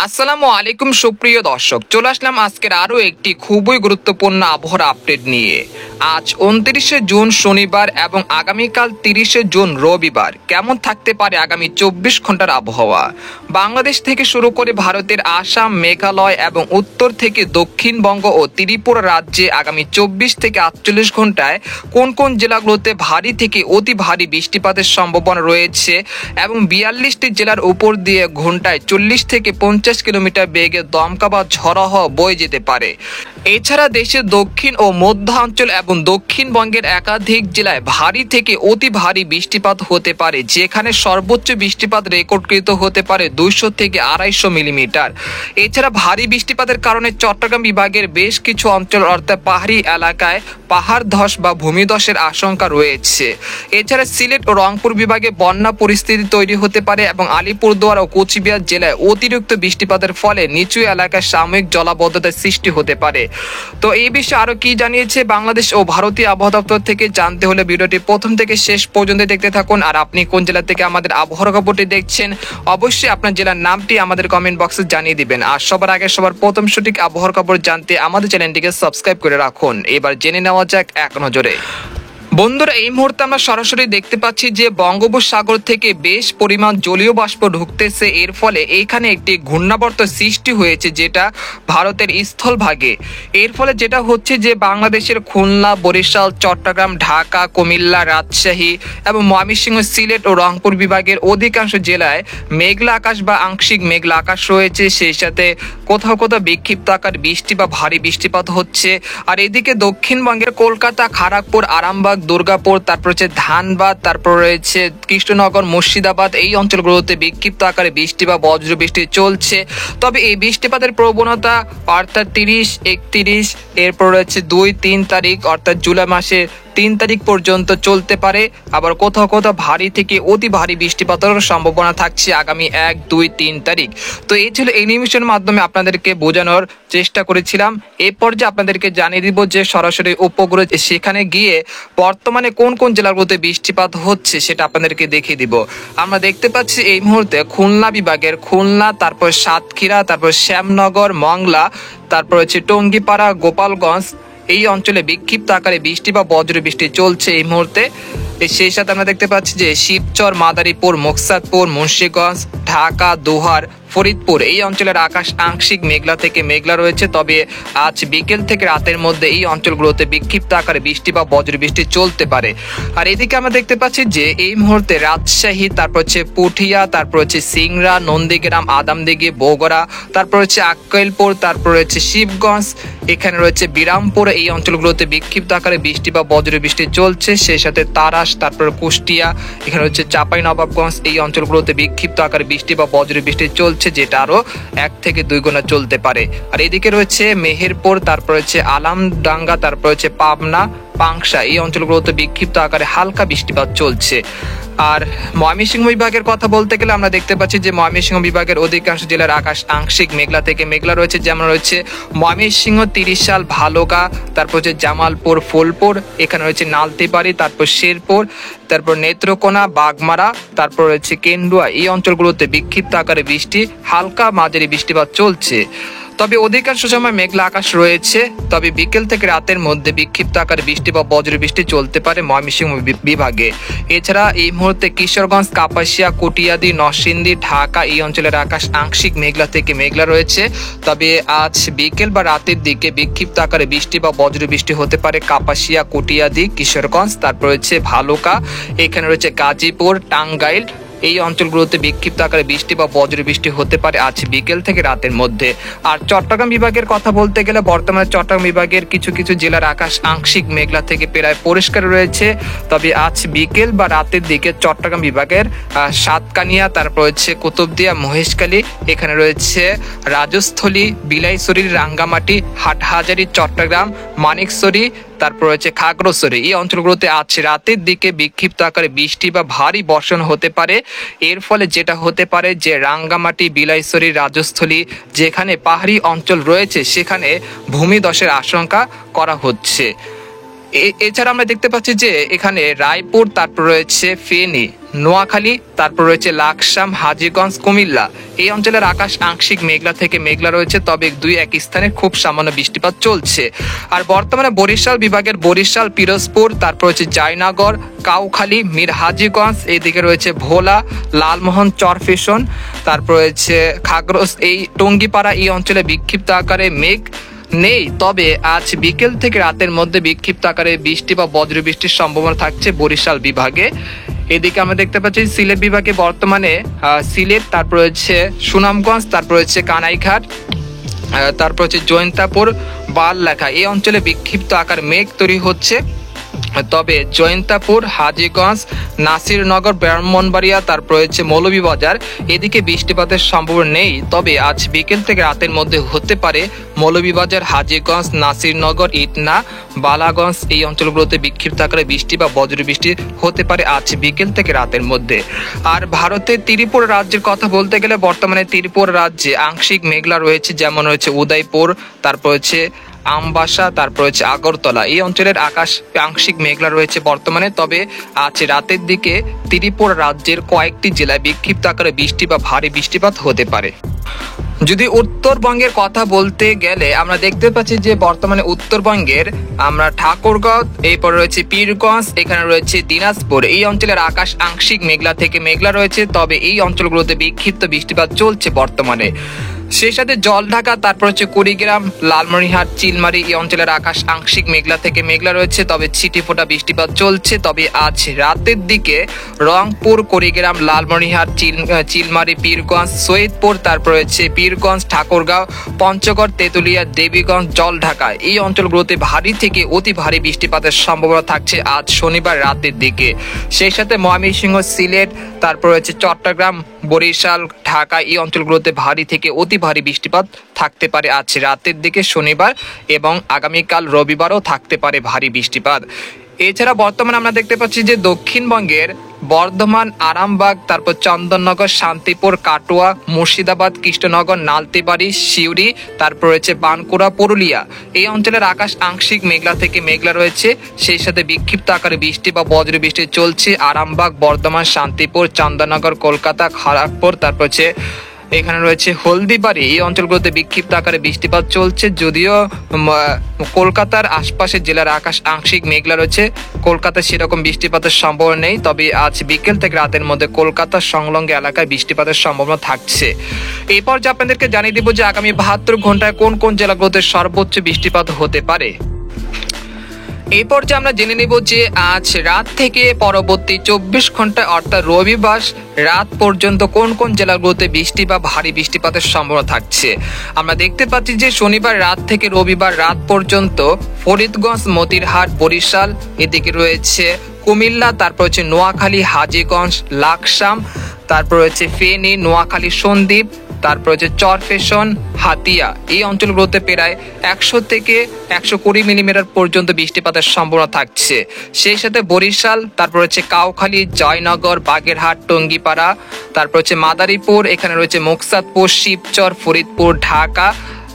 আসসালামু আলাইকুম সুপ্রিয় দর্শক, চলে আসলাম আজকের আরও একটি খুবই গুরুত্বপূর্ণ আবহাওয়ার আপডেট নিয়ে। আজ 29শে জুন শনিবার এবং আগামীকাল 30শে জুন রবিবার কেমন থাকতে পারে আগামী 24 ঘন্টার আবহাওয়া। বাংলাদেশ থেকে শুরু করে ভারতের আসাম, মেঘালয় এবং উত্তর থেকে দক্ষিণবঙ্গ ও ত্রিপুরা রাজ্যে আগামী 24 থেকে 48 ঘন্টায় কোন কোন জেলাগুলোতে ভারী থেকে অতি ভারী বৃষ্টিপাতের সম্ভাবনা রয়েছে এবং 42টি জেলার উপর দিয়ে ঘন্টায় 40 থেকে 50 কিলোমিটার বেগে দমকা বা ঝড়ো হাওয়া বয়ে যেতে পারে। এছাড়া দেশের দক্ষিণ ও মধ্যাঞ্চল এবং দক্ষিণবঙ্গের একাধিক জেলায় ভারী থেকে অতি ভারী বৃষ্টিপাত হতে পারে, যেখানে সর্বোচ্চ বৃষ্টিপাত রেকর্ডকৃত হতে পারে 200 থেকে 250 মিলিমিটার। এছাড়া ভারী বৃষ্টিপাতের কারণে চট্টগ্রাম বিভাগের বেশ কিছু অঞ্চল অর্থাৎ পাহাড়ি এলাকায় পাহাড় ধস বা ভূমিধসের আশঙ্কা রয়েছে। এছাড়া সিলেট ও রংপুর বিভাগে বন্যা পরিস্থিতি তৈরি হতে পারে এবং আলিপুরদুয়ার ও কোচবিহার জেলায় অতিরিক্ত বৃষ্টিপাতের ফলে নিচু এলাকায় সাময়িক জলাবদ্ধতার সৃষ্টি হতে পারে। তো এই বিষয়ে আরো কি জানিয়েছে বাংলাদেশ ও ভারতীয় আবহাওয়া দপ্তর থেকে জানতে হলে ভিডিওটি প্রথম থেকে শেষ পর্যন্ত দেখতে থাকুন। আর আপনি কোন জেলা থেকে আমাদের আবহাওয়ার খবরটি দেখছেন, অবশ্যই আপনার জেলার নামটি আমাদের কমেন্ট বক্সে জানিয়ে দিবেন। আর সবার আগে সবার প্রথম সঠিক আবহাওয়ার খবর জানতে আমাদের চ্যানেলটিকে সাবস্ক্রাইব করে রাখুন। এবার জেনে নেওয়া যাক এক নজরে। বন্ধুরা, এই মুহূর্তে আমরা সরাসরি দেখতে পাচ্ছি যে বঙ্গোপসাগর থেকে বেশ পরিমাণ জলীয় বাষ্প ঢুকতেছে। এর ফলে এইখানে একটি ঘূর্ণাবর্ত সৃষ্টি হয়েছে, যেটা ভারতের স্থলভাগে। এর ফলে যেটা হচ্ছে যে বাংলাদেশের খুলনা, বরিশাল, চট্টগ্রাম, ঢাকা, কুমিল্লা, রাজশাহী এবং ময়মনসিংহ, সিলেট ও রংপুর বিভাগের অধিকাংশ জেলায় মেঘলা আকাশ বা আংশিক মেঘলা আকাশ রয়েছে। সেই সাথে কোথাও কোথাও বিক্ষিপ্ত আকার বৃষ্টি বা ভারী বৃষ্টিপাত হচ্ছে। আর এদিকে দক্ষিণবঙ্গের কলকাতা, খড়গপুর, আরামবাগ, দুর্গাপুর, তারপর হচ্ছে ধানবাদ, তারপর রয়েছে কৃষ্ণনগর, মুর্শিদাবাদ, এই অঞ্চলগুলোতে বিক্ষিপ্ত আকারে বৃষ্টি বা বজ্র বৃষ্টি চলছে। তবে এই বৃষ্টিপাতের প্রবণতা অর্থাৎ 30, 31, এরপর রয়েছে 2-3 তারিখ অর্থাৎ জুলাই মাসের 3 তারিখ পর্যন্ত চলতে পারে। আবার কোথাও কোথাও ভারী থেকে অতি ভারী বৃষ্টিপাতের সম্ভাবনা থাকছে আগামী 1, 2, 3 তারিখ। তো এই ছিল অ্যানিমেশনের মাধ্যমে আপনাদেরকে বোঝানোর চেষ্টা করেছিলাম। এই পর্যায়ে আপনাদেরকে জানিয়ে দিব যে সরাসরি উপগ্রহ সেখানে গিয়ে বর্তমানে কোন কোন জেলাগুলোতে বৃষ্টিপাত হচ্ছে সেটা আপনাদেরকে দেখিয়ে দিব। আমরা দেখতে পাচ্ছি এই মুহূর্তে খুলনা বিভাগের খুলনা, তারপর সাতক্ষীরা, তারপর শ্যামনগর, মংলা, তারপর হচ্ছে টঙ্গীপাড়া, গোপালগঞ্জ, এই অঞ্চলে বিক্ষিপ্ত আকারে বৃষ্টি বা বজ্র বৃষ্টি চলছে এই মুহূর্তে। সেই সাথে আমরা দেখতে পাচ্ছি যে শিবচর, মাদারীপুর, মোকসাদপুর, মুন্সিগঞ্জ, ঢাকা, দোহার, ফরিদপুর, এই অঞ্চলের আকাশ আংশিক মেঘলা থেকে মেঘলা রয়েছে। তবে আজ বিকেল থেকে রাতের মধ্যে এই অঞ্চলগুলোতে বিক্ষিপ্ত আকারে বৃষ্টি বা বজ্র বৃষ্টি চলতে পারে। আর এদিকে আমরা দেখতে পাচ্ছি যে এই মুহূর্তে রাজশাহী, তারপর হচ্ছে পুঠিয়া, তারপর হচ্ছে সিংড়া, নন্দীগ্রাম, আদামদিঘি, বগুড়া, তারপর হচ্ছে আক্কেলপুর, তারপর হচ্ছে শিবগঞ্জ, এখানে রয়েছে বিরামপুর, এই অঞ্চলগুলোতে বিক্ষিপ্ত আকারে বৃষ্টি বা বজ্র বৃষ্টি চলছে। সেই সাথে তারাস, তারপর কুষ্টিয়া, এখানে হচ্ছে চাঁপাইনবাবগঞ্জ, এই অঞ্চলগুলোতে বিক্ষিপ্ত আকারে বৃষ্টি বা বজ্র বৃষ্টি চলছে, যেটা আরো 1 থেকে 2 গুণা চলতে পারে। আর এদিকে রয়েছে মেহেরপুর, তারপর হচ্ছে আলামডাঙ্গা, তারপর হচ্ছে পাবনা, পাংশা, এই অঞ্চলগুলোতে বিক্ষিপ্ত আকারে হালকা বৃষ্টিপাত চলছে। আর ময়মনসিংহ বিভাগের কথা বলতে গেলে আমরা দেখতে পাচ্ছি যে ময়মনসিংহ বিভাগের অধিকাংশ জেলার আকাশ আংশিক মেঘলা থেকে মেঘলা রয়েছে। যেমন রয়েছে ময়মনসিংহ, 30 সাল, ভালুকা, তারপর হচ্ছে জামালপুর, ফুলপুর, এখানে রয়েছে নালতিবাড়ি, তারপর শেরপুর, তারপর নেত্রকোনা, বাগমারা, তারপর রয়েছে কেন্দুয়া, এই অঞ্চলগুলোতে বিক্ষিপ্ত আকারে বৃষ্টি, হালকা মাঝারি বৃষ্টিপাত চলছে। তবে অধিকাংশ সময় মেঘলা আকাশ রয়েছে। তবে বিকেল থেকে রাতের মধ্যে বিক্ষিপ্ত আকারে বৃষ্টি বা বজ্র বৃষ্টি চলতে পারে ময়মনসিংহ বিভাগে। এছাড়া এই মুহূর্তে কিশোরগঞ্জ, কাপাসিয়া, কটিয়াদি, নরসিংদী, ঢাকা, এই অঞ্চলের আকাশ আংশিক মেঘলা থেকে মেঘলা রয়েছে। তবে আজ বিকেল বা রাতের দিকে বিক্ষিপ্ত আকারে বৃষ্টি বা বজ্র বৃষ্টি হতে পারে কাপাসিয়া, কটিয়াদি, কিশোরগঞ্জ, তারপর রয়েছে ভালুকা, এখানে রয়েছে গাজীপুর, টাঙ্গাইল, এই অঞ্চলগুলোতে বিক্ষিপ্ত আকারে বৃষ্টি বা বজ্র বৃষ্টি হতে পারে আজ বিকেল থেকে রাতের মধ্যে। আর চট্টগ্রাম বিভাগের কথা বলতে গেলে বর্তমানে চট্টগ্রাম বিভাগের কিছু কিছু জেলার আকাশ আংশিক মেঘলা থেকে প্রায় পরিষ্কার রয়েছে। তবে আজ বিকেল বা রাতের দিকে চট্টগ্রাম বিভাগের সাতকানিয়া, তারপর হচ্ছে কুতুবদিয়া, মহেশখালী, এখানে রয়েছে রাজস্থলী, বিলাইছড়ি, রাঙ্গামাটি, হাটহাজারী, চট্টগ্রাম, মানিকছড়ি, তারপর হচ্ছে খাগড়াছড়ি, এই অঞ্চলগুলোতে আজ রাতের দিকে বিক্ষিপ্ত আকারে বৃষ্টি বা ভারী বর্ষণ হতে পারে। এর ফলে যেটা হতে পারে যে রাঙ্গামাটি, বিলাইছড়ি, রাজস্থলী, যেখানে পাহাড়ি অঞ্চল রয়েছে সেখানে ভূমিধসের আশঙ্কা করা হচ্ছে। এছাড়া আমরা দেখতে পাচ্ছি যে এখানে রায়পুর, তারপর রয়েছে ফেনী, নোয়াখালী, তারপর রয়েছে লাকসাম, হাজীগঞ্জ, কুমিল্লা এই অঞ্চলের আকাশ আংশিক মেঘলা থেকে মেঘলা রয়েছে, তবে দুই এক স্থানে খুব সামান্য বৃষ্টিপাত চলছে। আর বর্তমানে বরিশাল বিভাগের বরিশাল, পিরোজপুর, তারপর রয়েছে জয়নগর, কাউখালী, মীর হাজীগঞ্জ, এইদিকে রয়েছে ভোলা, লালমোহন, চরফেশন, তারপর রয়েছে খাগড়াছড়ি, এই টঙ্গীপাড়া এই অঞ্চলে বিক্ষিপ্ত আকারে মেঘ নেই, তবে আজ বিকেল থেকে রাতের মধ্যে বিক্ষিপ্ত আকারে বৃষ্টি বা বজ্রবৃষ্টির সম্ভাবনা থাকছে বরিশাল বিভাগে। এদিকে আমরা দেখতে পাচ্ছি সিলেট বিভাগে বর্তমানে সিলেট, তারপর হচ্ছে সুনামগঞ্জ, তারপর হচ্ছে কানাইঘাট, তারপর হচ্ছে জয়ন্তাপুর, বাললেখা এই অঞ্চলে বিক্ষিপ্ত আকার মেঘ তৈরি হচ্ছে, তবে জয়ন্তাপুর, হাজীগঞ্জ, নাসিরনগর, ব্রাহ্মণবাড়িয়া, তারপর হচ্ছে মৌলভীবাজার এদিকে বৃষ্টিপাতের সম্ভাবনা নেই, তবে আজ বিকেল থেকে রাতের মধ্যে হতে পারে মৌলভীবাজার, হাজীগঞ্জ, নাসিরনগর, ইটনা, বালাগঞ্জ এই অঞ্চলগুলোতে বিক্ষিপ্ত আকারে বৃষ্টি বা বজ্রবৃষ্টি হতে পারে আজ বিকেল থেকে রাতের মধ্যে। আর ভারতের ত্রিপুরা রাজ্যের কথা বলতে গেলে বর্তমানে ত্রিপুরা রাজ্যে আংশিক মেঘলা রয়েছে, যেমন রয়েছে উদয়পুর, তারপর হচ্ছে আমবাসা, তারপর হচ্ছে আগরতলা এই অঞ্চলের আকাশ আংশিক মেঘলা রয়েছে বর্তমানে, তবে আজ রাতের দিকে ত্রিপুরা রাজ্যের কয়েকটি জেলায় বিক্ষিপ্ত আকারে বৃষ্টি বা ভারী বৃষ্টিপাত হতে পারে। যদি উত্তরবঙ্গের কথা বলতে গেলে আমরা দেখতে পাচ্ছি যে বর্তমানে উত্তরবঙ্গের আমরা ঠাকুরগাঁও, এরপর রয়েছে পীরগঞ্জ, এখানে রয়েছে দিনাজপুর এই অঞ্চলের আকাশ আংশিক মেঘলা থেকে মেঘলা রয়েছে, তবে এই অঞ্চলগুলোতে বিক্ষিপ্ত বৃষ্টিপাত চলছে বর্তমানে। সেই সাথে জলঢাকা, তারপর হচ্ছে কুড়িগ্রাম, লালমনিরহাট, চিলমারি এই অঞ্চলের আকাশ আংশিক মেঘলা থেকে মেঘলা রয়েছে, তবে ছিটেফোঁটা বৃষ্টিপাত চলছে, তবে আজ রাতের দিকে রংপুর, কুড়িগ্রাম, লালমনিরহাট, চিলমারি, পীরগঞ্জ, সৈয়দপুর, তারপর হচ্ছে পীরগঞ্জ, ঠাকুরগাঁও, পঞ্চগড়, তেঁতুলিয়া, দেবীগঞ্জ, জলঢাকা এই অঞ্চলগুলোতে ভারী থেকে অতি ভারী বৃষ্টিপাতের সম্ভাবনা থাকছে আজ শনিবার রাতের দিকে। সেই সাথে ময়মনসিংহ, সিলেট, তারপর হচ্ছে চট্টগ্রাম, বরিশাল, ঢাকা এই অঞ্চলগুলোতে ভারী থেকে অতি ভারী বৃষ্টিপাত থাকতে পারে আজ রাতের দিকে শনিবার, এবং আগামীকাল রবিবারও থাকতে পারে ভারী বৃষ্টিপাত। এছাড়া বর্তমানে আমরা দেখতে পাচ্ছি যে দক্ষিণবঙ্গের বর্ধমান, আরামবাগ, তারপর চন্দননগর, শান্তিপুর, কাটোয়া, মুর্শিদাবাদ, কৃষ্ণনগর, নালতেবাড়ি, সিউড়ি, তারপর রয়েছে বানকুড়া, পুরুলিয়া এই অঞ্চলের আকাশ আংশিক মেঘলা থেকে মেঘলা রয়েছে, সেই সাথে বিক্ষিপ্ত আকারে বৃষ্টি বা বজ্রবৃষ্টি চলছে আরামবাগ, বর্ধমান, শান্তিপুর, চন্দননগর, কলকাতা, খড়গপুর, তারপর হচ্ছে এখানে রয়েছে হলদিবাড়ি এই অঞ্চলগুলোতে বিক্ষিপ্ত আকারে বৃষ্টিপাত চলছে, যদিও কলকাতার আশপাশের জেলার আকাশ আংশিক মেঘলা রয়েছে, কলকাতায় সেরকম বৃষ্টিপাতের সম্ভাবনা নেই, তবে আজ বিকেল থেকে রাতের মধ্যে কলকাতার সংলগ্ন এলাকায় বৃষ্টিপাতের সম্ভাবনা থাকছে। এরপর যে আপনাদেরকে জানিয়ে দেব যে আগামী 72 ঘন্টায় কোন কোন জেলাগুলোতে সর্বোচ্চ বৃষ্টিপাত হতে পারে। এই পর্যায়ে আমরা জেনে নেব যে আজ রাত থেকে পরবর্তী 24 ঘন্টায় অর্থাৎ রবিবার রাত পর্যন্ত কোন কোন জেলাগুলোতে বৃষ্টি বা ভারী বৃষ্টিপাতের সম্ভাবনা থাকছে। আমরা দেখতে পাচ্ছি যে শনিবার রাত থেকে রবিবার রাত পর্যন্ত ফরিদগঞ্জ, মতিরহাট, বরিশাল এদিকে রয়েছে কুমিল্লা, তারপর হচ্ছে নোয়াখালী, হাজীগঞ্জ, লাকসাম, তারপর হচ্ছে ফেনী, নোয়াখালী, সন্দ্বীপ, তারপর হচ্ছে চরফেশন, হাতিয়া এই অঞ্চলগুলোতে প্রায় 100 থেকে 120 মিলিমিটার পর্যন্ত বৃষ্টিপাতের সম্ভাবনা থাকছে। সেই সাথে বরিশাল, তারপর হচ্ছে কাউখালী, জয়নগর, বাগেরহাট, টঙ্গীপাড়া, তারপর হচ্ছে মাদারীপুর, এখানে রয়েছে মুকসাদপুর, শিবচর, ফরিদপুর, ঢাকা,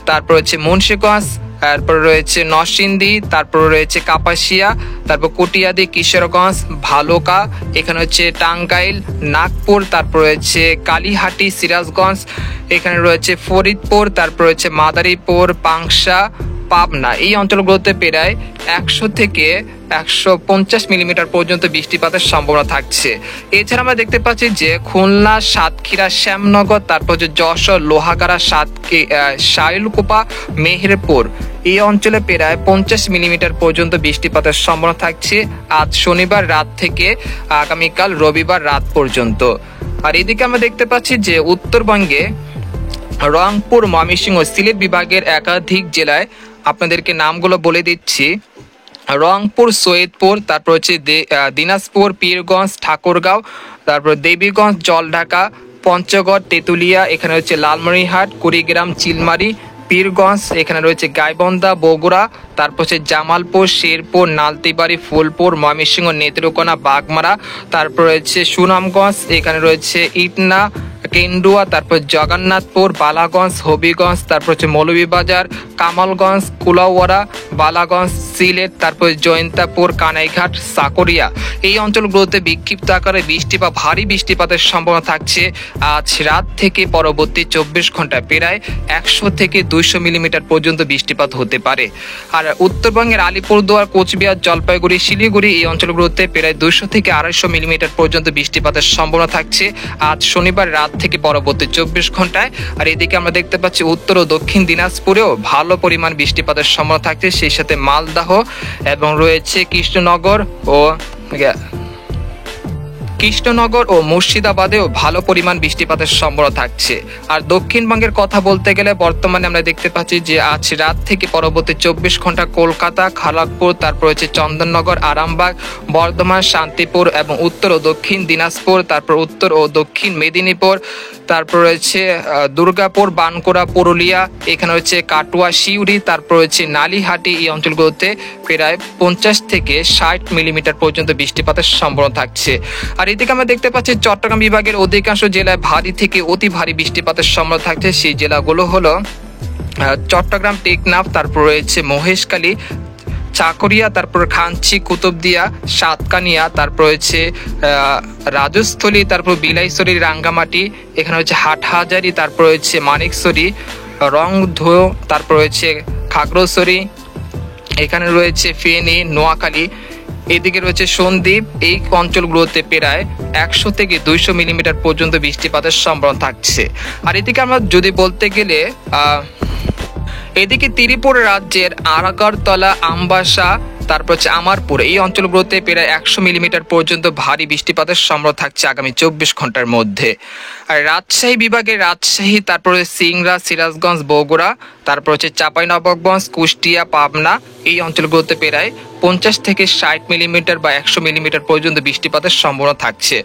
তারপর হচ্ছে মুন্সিগঞ্জ, তারপর রয়েছে নরসিংদী, তারপর রয়েছে কাপাসিয়া, তারপর কটিয়াদি, কিশোরগঞ্জ, ভালুকা, এখানে হচ্ছে টাঙ্গাইল, নাগপুর, তারপর রয়েছে কালীহাটি, সিরাজগঞ্জ, এখানে রয়েছে ফরিদপুর, তারপর রয়েছে মাদারীপুর, পাংশা, পাবনা এই অঞ্চলগুলোতে প্রায় 100 থেকে 150 মিলিমিটার পর্যন্ত বৃষ্টিপাতের সম্ভাবনা থাকছে। এছাড়া আমরা দেখতে পাচ্ছি যে খুলনা, সাতক্ষীরা, শ্যামনগর, তারপর হচ্ছে যশোর, লোহাগাড়া, শাইলকুপা, মেহেরপুর এই অঞ্চলে প্রায় 50 মিলিমিটার পর্যন্ত বৃষ্টিপাতের সম্ভাবনা থাকছে আজ শনিবার রাত থেকে আগামীকাল রবিবার রাত পর্যন্ত। আর এদিকে আমরা দেখতে পাচ্ছি যে উত্তরবঙ্গে রংপুর, ময়মনসিংহ, সিলেট বিভাগের একাধিক জেলায় আপনাদেরকে নামগুলো বলে দিচ্ছি। রংপুর, সৈয়দপুর, তারপর হচ্ছে দিনাজপুর, পীরগঞ্জ, ঠাকুরগাঁও, তারপর দেবীগঞ্জ, জলঢাকা, পঞ্চগড়, তেঁতুলিয়া, এখানে হচ্ছে লালমনিরহাট, কুড়িগ্রাম, চিলমারি, পীরগঞ্জ, এখানে রয়েছে গাইবান্ধা, বগুড়া, তারপর হচ্ছে জামালপুর, শেরপুর, নালতিবাড়ি, ফুলপুর, ময়মনসিংহ, নেত্রকোনা, বাগমারা, তারপর রয়েছে সুনামগঞ্জ, এখানে রয়েছে ইটনা, গেন্ডুয়া, তারপর জগন্নাথপুর, বালাগঞ্জ, হবিগঞ্জ, তারপর হচ্ছে মৌলভীবাজার, কামালগঞ্জ, কুলাউড়া, বালাগঞ্জ, সিলেট, তারপর জয়ন্তাপুর, কানাইঘাট, সাকরিয়া এই অঞ্চলগুলোতে বিক্ষিপ্ত আকারে বৃষ্টি বা ভারী বৃষ্টিপাতের সম্ভাবনা থাকছে আজ রাত থেকে পরবর্তী 24 ঘন্টায় প্রায় 100 থেকে 200 মিলিমিটার পর্যন্ত বৃষ্টিপাত হতে পারে। আর উত্তরবঙ্গের আলিপুরদুয়ার, কোচবিহার, জলপাইগুড়ি, শিলিগুড়ি এই অঞ্চলগুলোতে প্রায় 200 থেকে 250 মিলিমিটার পর্যন্ত বৃষ্টিপাতের সম্ভাবনা থাকছে আজ শনিবার রাত থেকে পরবর্তী 24 ঘন্টায়। আর এদিকে আমরা দেখতে পাচ্ছি উত্তর ও দক্ষিণ দিনাজপুরেও ভালো পরিমাণ বৃষ্টিপাতের সম্ভাবনা থাকছে, সেই সাথে মালদহ এবং রয়েছে কৃষ্ণনগর ও মুর্শিদাবাদেও ভালো পরিমাণ বৃষ্টিপাতের সম্ভাবনা থাকছে। আর দক্ষিণবঙ্গের কথা বলতে গেলে বর্তমানে আমরা দেখতে পাচ্ছি যে আজ রাত থেকে পরবর্তী 24 ঘন্টা কলকাতা, খড়গপুর, তারপর হচ্ছে চন্দননগর, আরামবাগ, বর্ধমান, শান্তিপুর এবং উত্তর ও দক্ষিণ দিনাজপুর, তারপর উত্তর ও দক্ষিণ মেদিনীপুর, তারপর রয়েছে দুর্গাপুর, বানকুড়া, পুরুলিয়া, এখানে হচ্ছে কাটুয়া, সিউড়ি, তারপর হচ্ছে নালিহাটি এই অঞ্চলগুলোতে প্রায় 50 থেকে 60 মিলিমিটার পর্যন্ত বৃষ্টিপাতের সম্ভাবনা থাকছে। আর এদিকে আমরা দেখতে পাচ্ছি চট্টগ্রাম বিভাগের অধিকাংশ জেলায় ভারী থেকে অতি ভারী বৃষ্টিপাতের সম্ভাবনা থাকছে। সেই জেলাগুলো হলো চট্টগ্রাম, টেকনাফ, তারপর রয়েছে মহেশখালী, চাকরিয়া, তারপর খাঞ্চি, কুতুবদিয়া, সাতকানিয়া, তারপর হচ্ছে রাজস্থলী, তারপর বিলাইছড়ি, রাঙ্গামাটি, এখানে হচ্ছে হাটহাজারি, তারপর হচ্ছে মানিকছড়ি, রংধো, তারপর হচ্ছে খাগড়াছড়ি, এখানে রয়েছে ফেনী, নোয়াখালী, এদিকে রয়েছে সন্দ্বীপ। এই অঞ্চলগুলোতে প্রায় 100 থেকে 200 মিলিমিটার পর্যন্ত বৃষ্টিপাতের সম্ভাবনা থাকছে। আর এদিকে আমরা যদি বলতে গেলে এদিকে ত্রিপুরা রাজ্যের আরাকারতলা, আমবাসা, তারপর হচ্ছে আমারপুর এই অঞ্চলগুলোতে প্রায় 100 মিলিমিটার পর্যন্ত ভারী বৃষ্টিপাতের সম্ভাবনা থাকছে আগামী 24 ঘন্টার মধ্যে। আর রাজশাহী বিভাগের রাজশাহী, তারপরে সিংড়া, সিরাজগঞ্জ, বগুড়া, তারপর হচ্ছে চাঁপাইনবাবগঞ্জ, কুষ্টিয়া, পাবনা এই অঞ্চলগুলোতে প্রায় 50 থেকে 60 মিলিমিটার বা 100 মিলিমিটার পর্যন্ত বৃষ্টিপাতের সম্ভাবনা থাকছে।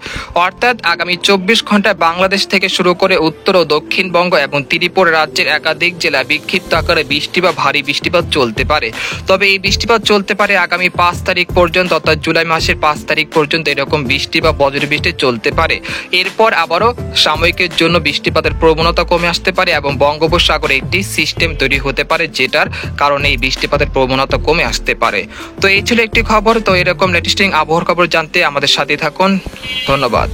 অর্থাৎ আগামী 24 ঘন্টায় বাংলাদেশ থেকে শুরু করে উত্তর ও দক্ষিণবঙ্গ এবং ত্রিপুরা রাজ্যের একাধিক জেলায় বিক্ষিপ্ত আকারে বৃষ্টি বা ভারী বৃষ্টিপাত চলতে পারে। তবে এই বৃষ্টিপাত চলতে পারে আগামী 5 তারিখ পর্যন্ত, অর্থাৎ জুলাই মাসের 5 তারিখ পর্যন্ত এরকম বৃষ্টি বা বজ্রবৃষ্টি চলতে পারে। এরপর আবারও সাময়িকের জন্য বৃষ্টিপাতের প্রবণতা কমে আসতে পারে এবং বঙ্গোপসাগরে একটি সিস্টেম তৈরি হতে পারে, যেটার কারণে এই বৃষ্টিপাতের প্রবণতা কমে আসতে পারে। তো এই ছিল একটি খবর। তো এরকম লেটেস্টিং আবহাওয়ার খবর জানতে আমাদের সাথে থাকুন। ধন্যবাদ।